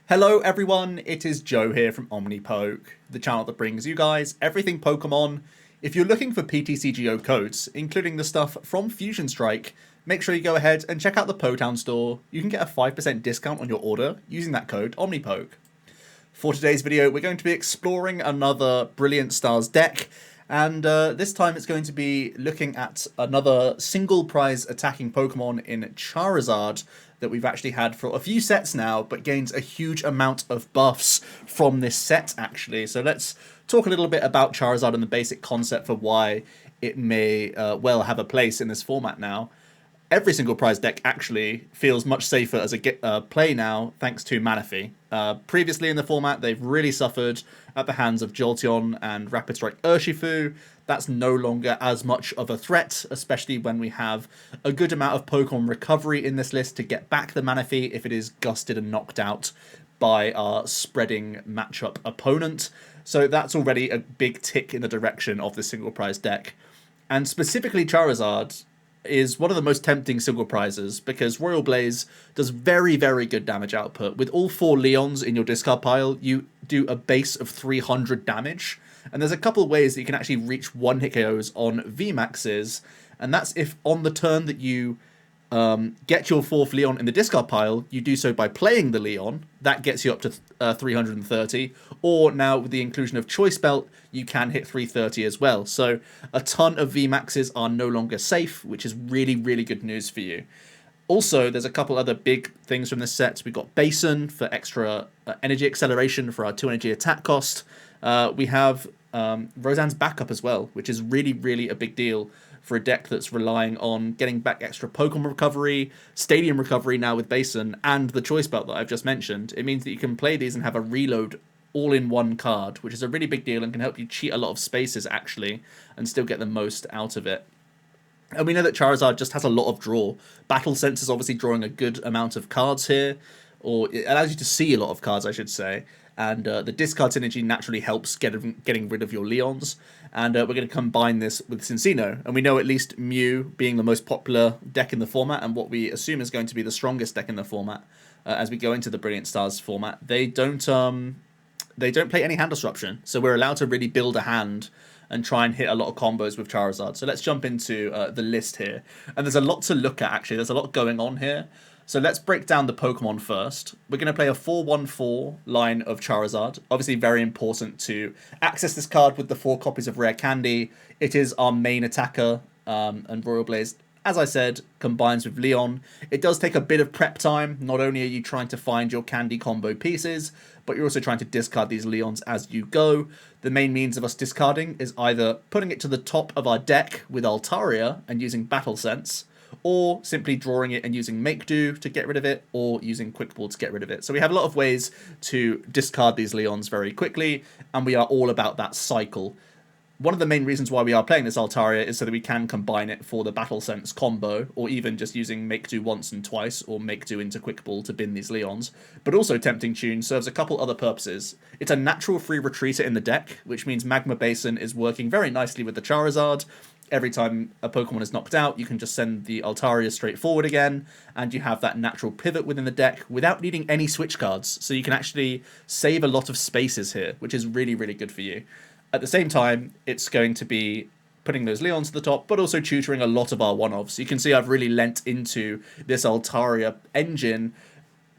Hello everyone, it is Joe here from Omnipoke, the channel that brings you guys everything Pokemon. If you're looking for PTCGO codes, including the stuff from Fusion Strike, make sure you go ahead and check out the Potown store. You can get a 5% discount on your order using that code Omnipoke. For today's video, we're going to be exploring another Brilliant Stars deck, and this time it's going to be looking at another single prize attacking Pokemon in Charizard that we've actually had for a few sets now, but gains a huge amount of buffs from this set actually. So let's talk a little bit about Charizard and the basic concept for why it may well have a place in this format now. Every single prize deck actually feels much safer as a play now, thanks to Manaphy. Previously in the format, they've really suffered at the hands of Jolteon and Rapid Strike Urshifu. That's no longer as much of a threat, especially when we have a good amount of Pokemon recovery in this list to get back the Manaphy if it is gusted and knocked out by our spreading matchup opponent. So that's already a big tick in the direction of the single prize deck. And specifically Charizard is one of the most tempting single prizes because Royal Blaze does very, very good damage output. With all 4 Leons in your discard pile, you do a base of 300 damage. And there's a couple ways that you can actually reach 1-hit KOs on VMAXs, and that's if on the turn that you get your 4th Leon in the discard pile, you do so by playing the Leon. That gets you up to 330, or now with the inclusion of Choice Belt, you can hit 330 as well. So a ton of VMAXs are no longer safe, which is really, really good news for you. Also, there's a couple other big things from this set. We've got Basin for extra energy acceleration for our 2 energy attack cost. We have Roseanne's backup as well, which is really, really a big deal for a deck that's relying on getting back extra Pokemon recovery, Stadium recovery now with Basin, and the Choice Belt that I've just mentioned. It means that you can play these and have a reload all in one card, which is a really big deal and can help you cheat a lot of spaces actually, and still get the most out of it. And we know that Charizard just has a lot of draw. Battle Sense is obviously drawing a good amount of cards here, or it allows you to see a lot of cards, I should say. And the discard synergy naturally helps getting rid of your Leons. And we're going to combine this with Cinccino. And we know at least Mew being the most popular deck in the format, and what we assume is going to be the strongest deck in the format as we go into the Brilliant Stars format. They don't play any hand disruption, so we're allowed to really build a hand and try and hit a lot of combos with Charizard. So let's jump into the list here. And there's a lot to look at, actually. There's a lot going on here. So let's break down the Pokemon first. We're going to play a 4-1-4 line of Charizard. Obviously very important to access this card with the 4 copies of Rare Candy. It is our main attacker, and Royal Blaze, as I said, combines with Leon. It does take a bit of prep time. Not only are you trying to find your candy combo pieces, but you're also trying to discard these Leons as you go. The main means of us discarding is either putting it to the top of our deck with Altaria and using Battle Sense, or simply drawing it and using Make Do to get rid of it, or using Quick Ball to get rid of it. So we have a lot of ways to discard these Leons very quickly, and we are all about that cycle. One of the main reasons why we are playing this Altaria is so that we can combine it for the Battle Sense combo, or even just using Make Do once and twice, or Make Do into Quick Ball to bin these Leons. But also Tempting Tune serves a couple other purposes. It's a natural free retreater in the deck, which means Magma Basin is working very nicely with the Charizard. Every time a Pokemon is knocked out, you can just send the Altaria straight forward again, and you have that natural pivot within the deck without needing any switch cards. So you can actually save a lot of spaces here, which is really, really good for you. At the same time, it's going to be putting those Leons to the top, but also tutoring a lot of our one-offs. You can see I've really lent into this Altaria engine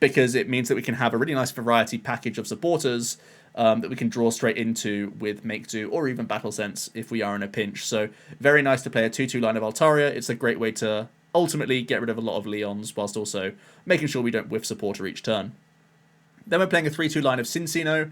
because it means that we can have a really nice variety package of supporters that we can draw straight into with Make Do or even Battle Sense if we are in a pinch. So very nice to play a 2-2 line of Altaria. It's a great way to ultimately get rid of a lot of Leons whilst also making sure we don't whiff supporter each turn. Then we're playing a 3-2 line of Cinccino.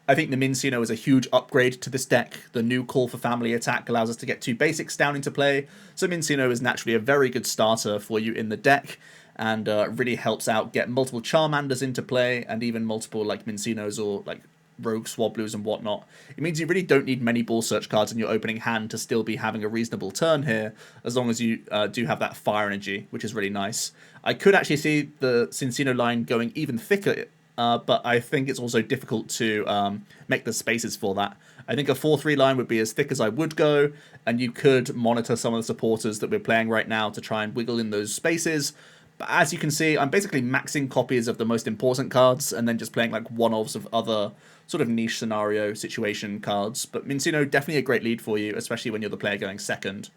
I think the Minccino is a huge upgrade to this deck. The new Call for Family attack allows us to get 2 basics down into play, so Minccino is naturally a very good starter for you in the deck, and really helps out get multiple Charmanders into play, and even multiple like Minccinos or like Rogue Swablus and whatnot. It means you really don't need many Ball Search cards in your opening hand to still be having a reasonable turn here, as long as you do have that fire energy, which is really nice. I could actually see the Cinccino line going even thicker, but I think it's also difficult to make the spaces for that. I think a 4-3 line would be as thick as I would go, and you could monitor some of the supporters that we're playing right now to try and wiggle in those spaces. But as you can see, I'm basically maxing copies of the most important cards and then just playing like one-offs of other sort of niche scenario situation cards. But Minccino, definitely a great lead for you, especially when you're the player going second.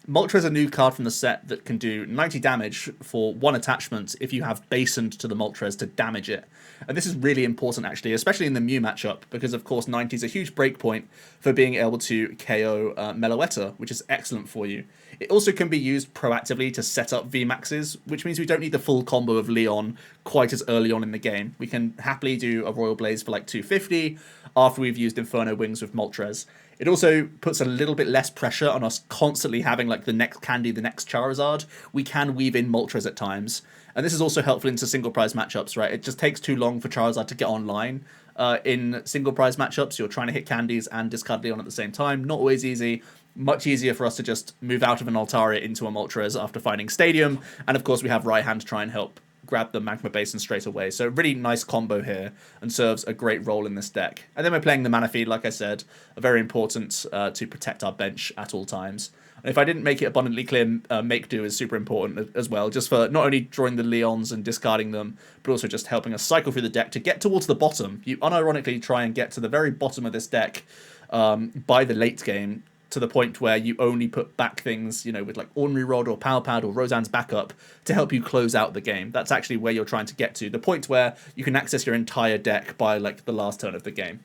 Moltres is a new card from the set that can do 90 damage for one attachment if you have Basined to the Moltres to damage it. And this is really important, actually, especially in the Mew matchup, because, of course, 90 is a huge breakpoint for being able to KO Meloetta, which is excellent for you. It also can be used proactively to set up VMAXs, which means we don't need the full combo of Leon quite as early on in the game. We can happily do a Royal Blaze for like 250 after we've used Inferno Wings with Moltres. It also puts a little bit less pressure on us constantly having like the next Candy, the next Charizard. We can weave in Moltres at times. And this is also helpful into single prize matchups, right? It just takes too long for Charizard to get online in single prize matchups. You're trying to hit candies and discard Leon at the same time. Not always easy. Much easier for us to just move out of an Altaria into a Moltres after finding Stadium. And of course we have Raihan to try and help grab the Magma Basin straight away. So really nice combo here and serves a great role in this deck. And then we're playing the Manaphy, like I said, very important to protect our bench at all times. And if I didn't make it abundantly clear, Make Do is super important as well, just for not only drawing the Leons and discarding them, but also just helping us cycle through the deck to get towards the bottom. You unironically try and get to the very bottom of this deck by the late game, to the point where you only put back things, you know, with like Ordinary Rod or Power Pad or Roseanne's backup to help you close out the game. That's actually where you're trying to get to, the point where you can access your entire deck by like the last turn of the game.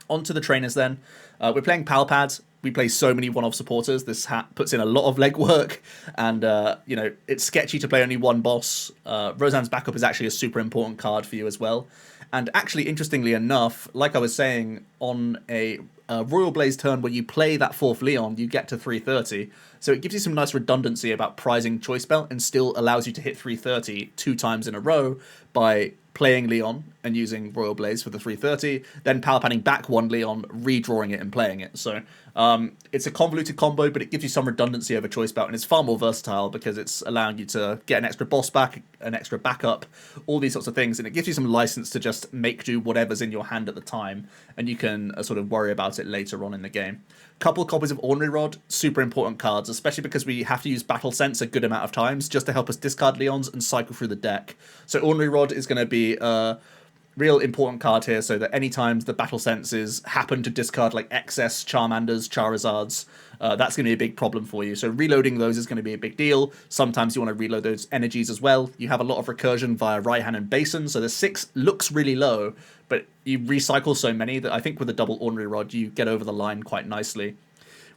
On to the trainers then. We're playing Power Pad. We play so many one-off supporters. This hat puts in a lot of legwork, and you know, it's sketchy to play only one boss. Roseanne's backup is actually a super important card for you as well. And actually, interestingly enough, like I was saying, on a Royal Blaze turn where you play that 4th Leon, you get to 330. So it gives you some nice redundancy about prizing Choice Belt and still allows you to hit 330 2 times in a row by playing Leon and using Royal Blaze for the 330, then power padding back one Leon, redrawing it and playing it. So it's a convoluted combo, but it gives you some redundancy over Choice Belt, and it's far more versatile because it's allowing you to get an extra boss back, an extra backup, all these sorts of things, and it gives you some license to just make do whatever's in your hand at the time, and you can sort of worry about it later on in the game. Couple copies of Ordinary Rod, super important cards, especially because we have to use Battle Sense a good amount of times just to help us discard Leons and cycle through the deck. So Ordinary Rod is going to be a real important card here, so that any times the Battle Senses happen to discard like excess Charmanders, Charizards, that's going to be a big problem for you. So reloading those is going to be a big deal. Sometimes you want to reload those energies as well. You have a lot of recursion via Raihan and Basin, so the 6 looks really low, but you recycle so many that I think with a double Ordinary Rod you get over the line quite nicely.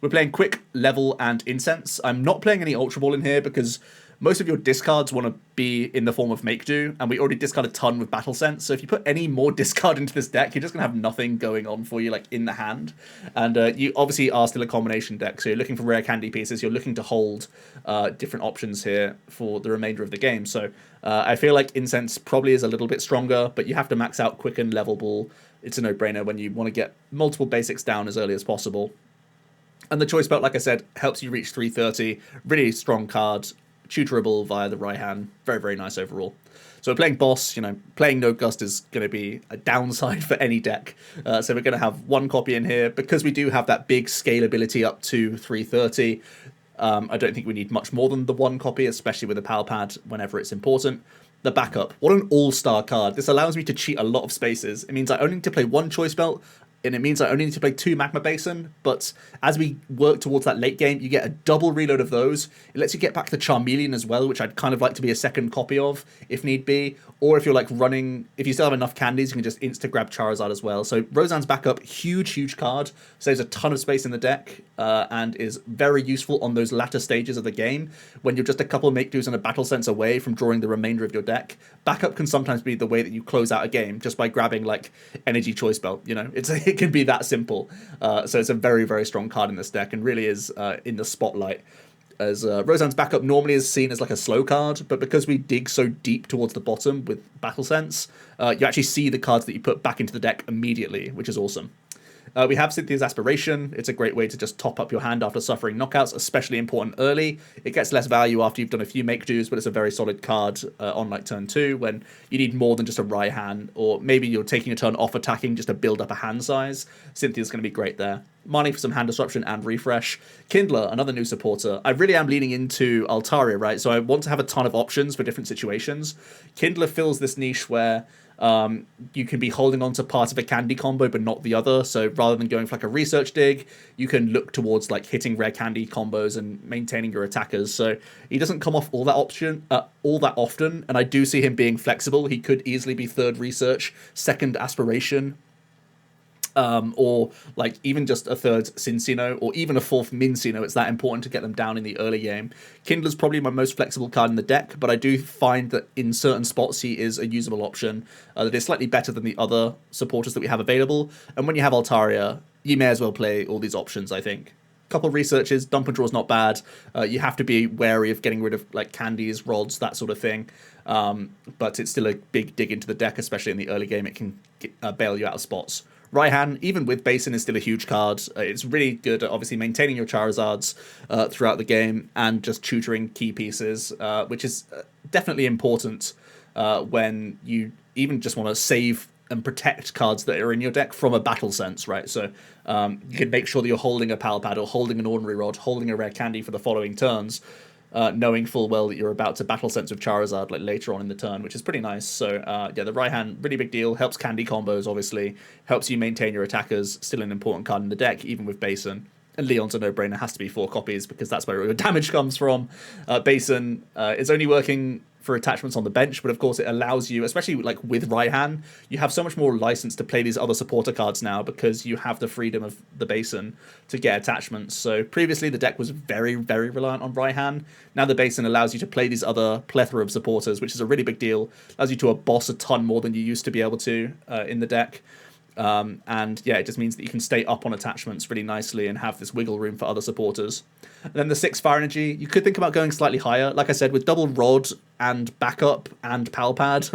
We're playing Quick, Level, and Incense. I'm not playing any Ultra Ball in here because most of your discards want to be in the form of Make Do, and we already discard a ton with Battle Sense, so if you put any more discard into this deck, you're just going to have nothing going on for you, like, in the hand. And you obviously are still a combination deck, so you're looking for rare candy pieces, you're looking to hold different options here for the remainder of the game. So I feel like Incense probably is a little bit stronger, but you have to max out Quick and Level Ball. It's a no-brainer when you want to get multiple basics down as early as possible. And the Choice Belt, like I said, helps you reach 330. Really strong card. Tutorable via the Raihan. Very, very nice overall. So we're playing boss. You know, playing No Gust is going to be a downside for any deck. So we're going to have one copy in here. Because we do have that big scalability up to 330, I don't think we need much more than the one copy, especially with a Power Pad whenever it's important. The backup. What an all-star card. This allows me to cheat a lot of spaces. It means I only need to play one Choice Belt, and it means I only need to play 2 Magma Basin, but as we work towards that late game, you get a double reload of those. It lets you get back the Charmeleon as well, which I'd kind of like to be a second copy of, if need be. Or if you're like running, if you still have enough candies, you can just insta-grab Charizard as well. So Roseanne's backup, huge, huge card. Saves a ton of space in the deck, and is very useful on those latter stages of the game, when you're just a couple of make-dos and a Battle Sense away from drawing the remainder of your deck. Backup can sometimes be the way that you close out a game, just by grabbing, like, Energy Choice Belt, you know? It can be that simple. So it's a very, very strong card in this deck, and really is in the spotlight. As Roseanne's backup normally is seen as like a slow card, but because we dig so deep towards the bottom with Battle Sense, you actually see the cards that you put back into the deck immediately, which is awesome. We have Cynthia's Aspiration. It's a great way to just top up your hand after suffering knockouts, especially important early. It gets less value after you've done a few make-dos, but it's a very solid card on like turn 2 when you need more than just a Raihan, or maybe you're taking a turn off attacking just to build up a hand size. Cynthia's going to be great there. Marnie for some hand disruption and refresh. Kindler, another new supporter. I really am leaning into Altaria, right? So I want to have a ton of options for different situations. Kindler fills this niche where you can be holding on to part of a candy combo but not the other, so rather than going for like a research dig, you can look towards like hitting rare candy combos and maintaining your attackers. So he doesn't come off all that often, and I do see him being flexible. He could easily be third research, second aspiration, or like even just a third Cinccino, or even a fourth Minccino. It's that important to get them down in the early game. Kindler's probably my most flexible card in the deck, but I do find that in certain spots he is a usable option that is slightly better than the other supporters that we have available. And when you have Altaria, you may as well play all these options, I think. Couple of researches, dump and draw is not bad. You have to be wary of getting rid of like candies, rods, that sort of thing. But it's still a big dig into the deck, especially in the early game. It can bail you out of spots. Raihan, even with Basin, is still a huge card. It's really good at obviously maintaining your Charizards throughout the game and just tutoring key pieces, which is definitely important when you even just want to save and protect cards that are in your deck from a battle sense, right? So you can make sure that you're holding a Pal Pad or holding an Ordinary Rod, holding a Rare Candy for the following turns, knowing full well that you're about to battle sense with Charizard like later on in the turn, which is pretty nice. So yeah, the Raihan, really big deal. Helps candy combos, obviously. Helps you maintain your attackers. Still an important card in the deck, even with Basin. And Leon's a no-brainer, has to be 4 copies because that's where your damage comes from. Basin is only working for attachments on the bench, but of course it allows you, especially like with Raihan, you have so much more license to play these other supporter cards now because you have the freedom of the Basin to get attachments. So previously the deck was very, very reliant on Raihan. Now the Basin allows you to play these other plethora of supporters, which is a really big deal. Allows you to boss a ton more than you used to be able to in the deck. And yeah, it just means that you can stay up on attachments really nicely and have this wiggle room for other supporters. And then the 6 Fire Energy, you could think about going slightly higher. Like I said, with double Rod and Backup and Pal Pad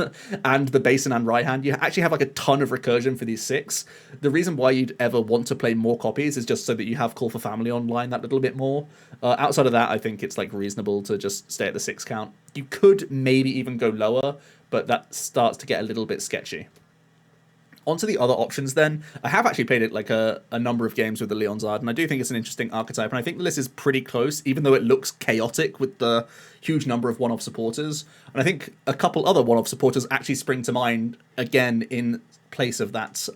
and the Basin and Raihan, you actually have like a ton of recursion for these 6. The reason why you'd ever want to play more copies is just so that you have Call for Family online that little bit more. Outside of that, I think it's like reasonable to just stay at the 6 count. You could maybe even go lower, but that starts to get a little bit sketchy. Onto the other options then. I have actually played it like a number of games with the LeonZard, and I do think it's an interesting archetype, and I think the list is pretty close, even though it looks chaotic with the huge number of one-off supporters. And I think a couple other one-off supporters actually spring to mind, again, in place of that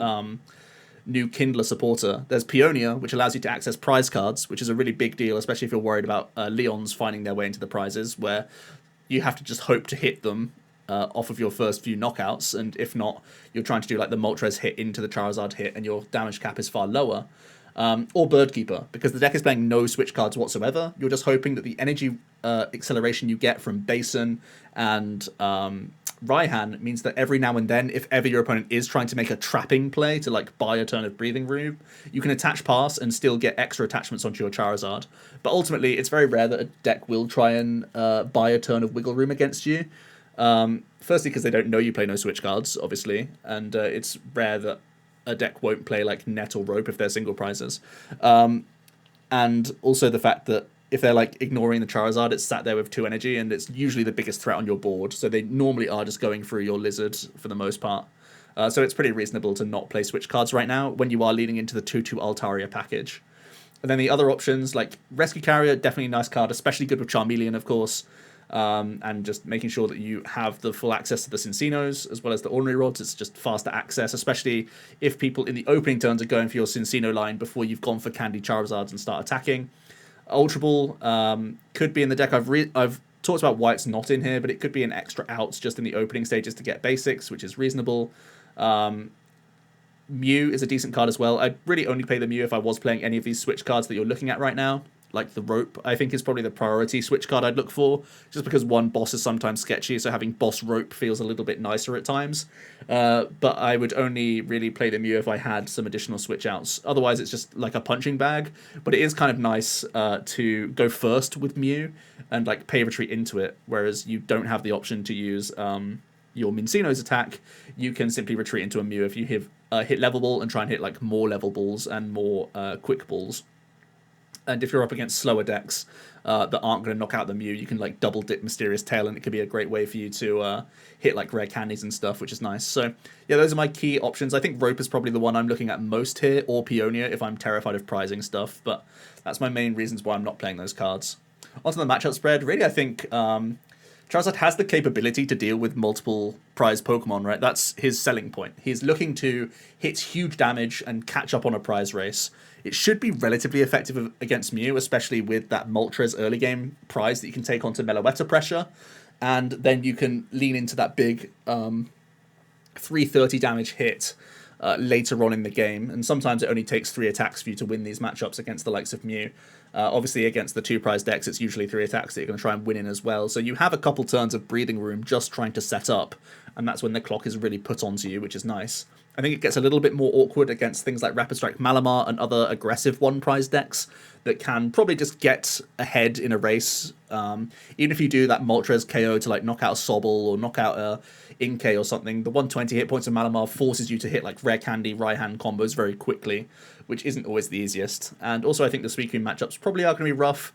new Kindler supporter. There's Peonia, which allows you to access prize cards, which is a really big deal, especially if you're worried about Leons finding their way into the prizes, where you have to just hope to hit them off of your first few knockouts, and if not, you're trying to do like the Moltres hit into the Charizard hit and your damage cap is far lower. Or Birdkeeper, because the deck is playing no switch cards whatsoever. You're just hoping that the energy acceleration you get from Basin and Raihan means that every now and then, if ever your opponent is trying to make a trapping play to like buy a turn of Breathing Room, you can attach Pass and still get extra attachments onto your Charizard. But ultimately, it's very rare that a deck will try and buy a turn of Wiggle Room against you. Firstly, because they don't know you play no switch cards, obviously, and it's rare that a deck won't play like Net or Rope if they're single prizes. And also the fact that if they're like ignoring the Charizard, it's sat there with 2 energy, and it's usually the biggest threat on your board, so they normally are just going through your Lizard for the most part. So it's pretty reasonable to not play switch cards right now when you are leading into the 2/2 Altaria package. And then the other options, like Rescue Carrier, definitely a nice card, especially good with Charmeleon, of course. And just making sure that you have the full access to the Cincinos as well as the Ordinary Rods. It's just faster access, especially if people in the opening turns are going for your Cinccino line before you've gone for Candy Charizards and start attacking. Ultra Ball could be in the deck. I've talked about why it's not in here, but it could be an extra outs just in the opening stages to get basics, which is reasonable. Mew is a decent card as well. I'd really only play the Mew if I was playing any of these switch cards that you're looking at right now. Like the Rope, I think, is probably the priority switch card I'd look for, just because one boss is sometimes sketchy, so having boss Rope feels a little bit nicer at times. But I would only really play the Mew if I had some additional switch outs. Otherwise, it's just like a punching bag. But it is kind of nice to go first with Mew and like pay retreat into it, whereas you don't have the option to use your Minccino's attack, you can simply retreat into a Mew if you hit level ball and try and hit like more level balls and more quick balls. And if you're up against slower decks that aren't going to knock out the Mew, you can like double dip Mysterious Tail, and it could be a great way for you to hit like rare candies and stuff, which is nice. So yeah, those are my key options. I think Rope is probably the one I'm looking at most here, or Peonia if I'm terrified of prizing stuff. But that's my main reasons why I'm not playing those cards. Onto the matchup spread. Really, I think Charizard has the capability to deal with multiple prize Pokemon, right? That's his selling point. He's looking to hit huge damage and catch up on a prize race. It should be relatively effective against Mew, especially with that Moltres early game prize that you can take onto Meloetta pressure. And then you can lean into that big 330 damage hit later on in the game. And sometimes it only takes 3 attacks for you to win these matchups against the likes of Mew. Obviously, against the 2 prize decks, it's usually 3 attacks that you're going to try and win in as well. So you have a couple turns of breathing room just trying to set up, and that's when the clock is really put onto you, which is nice. I think it gets a little bit more awkward against things like Rapid Strike Malamar and other aggressive 1 prize decks that can probably just get ahead in a race. Even if you do that Moltres KO to like knock out a Sobble or knock out a Inkay or something, the 120 hit points of Malamar forces you to hit like Rare Candy, Raihan combos very quickly, which isn't always the easiest. And also I think the Suicune matchups probably are going to be rough.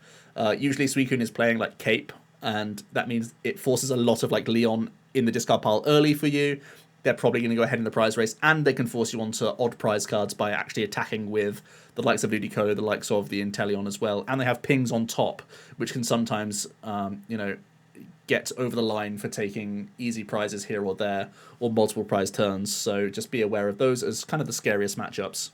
Usually Suicune is playing like Cape, and that means it forces a lot of like Leon in the discard pile early for you. They're probably going to go ahead in the prize race, and they can force you onto odd prize cards by actually attacking with the likes of Ludicolo, the likes of the Inteleon as well. And they have pings on top, which can sometimes, get over the line for taking easy prizes here or there, or multiple prize turns. So just be aware of those as kind of the scariest matchups.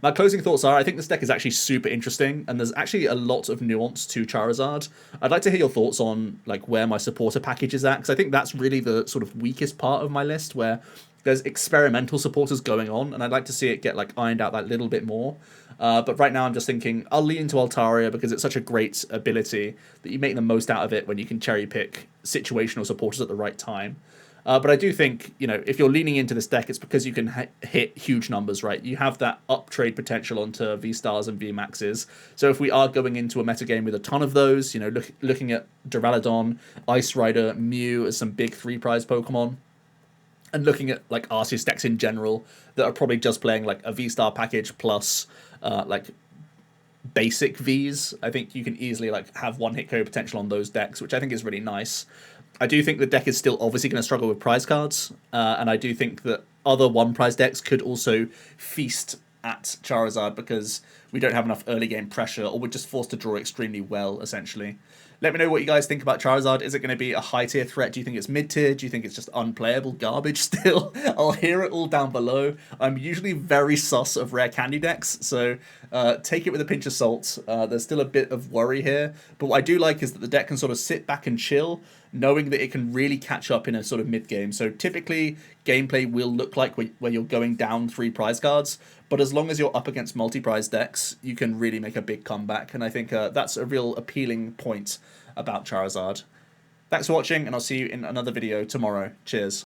My closing thoughts are, I think this deck is actually super interesting, and there's actually a lot of nuance to Charizard. I'd like to hear your thoughts on like where my supporter package is at, because I think that's really the sort of weakest part of my list, where there's experimental supporters going on, and I'd like to see it get like ironed out that little bit more. But right now I'm just thinking I'll lean into Altaria because it's such a great ability that you make the most out of it when you can cherry pick situational supporters at the right time. But I do think, if you're leaning into this deck, it's because you can hit huge numbers, right? You have that up trade potential onto V-Stars and V-Maxes. So if we are going into a metagame with a ton of those, looking at Duraludon, Ice Rider, Mew as some big 3 prize Pokemon, and looking at like Arceus decks in general that are probably just playing like a V-Star package plus like basic Vs, I think you can easily like have 1-hit KO potential on those decks, which I think is really nice. I do think the deck is still obviously going to struggle with prize cards, and I do think that other 1 prize decks could also feast at Charizard because we don't have enough early game pressure, or we're just forced to draw extremely well, essentially. Let me know what you guys think about Charizard. Is it going to be a high-tier threat? Do you think it's mid-tier? Do you think it's just unplayable garbage still? I'll hear it all down below. I'm usually very sus of rare candy decks, so take it with a pinch of salt. There's still a bit of worry here, but what I do like is that the deck can sort of sit back and chill, knowing that it can really catch up in a sort of mid-game. So typically, gameplay will look like where you're going down 3 prize cards, but as long as you're up against multi-prize decks, you can really make a big comeback, and I think that's a real appealing point about Charizard. Thanks for watching, and I'll see you in another video tomorrow. Cheers.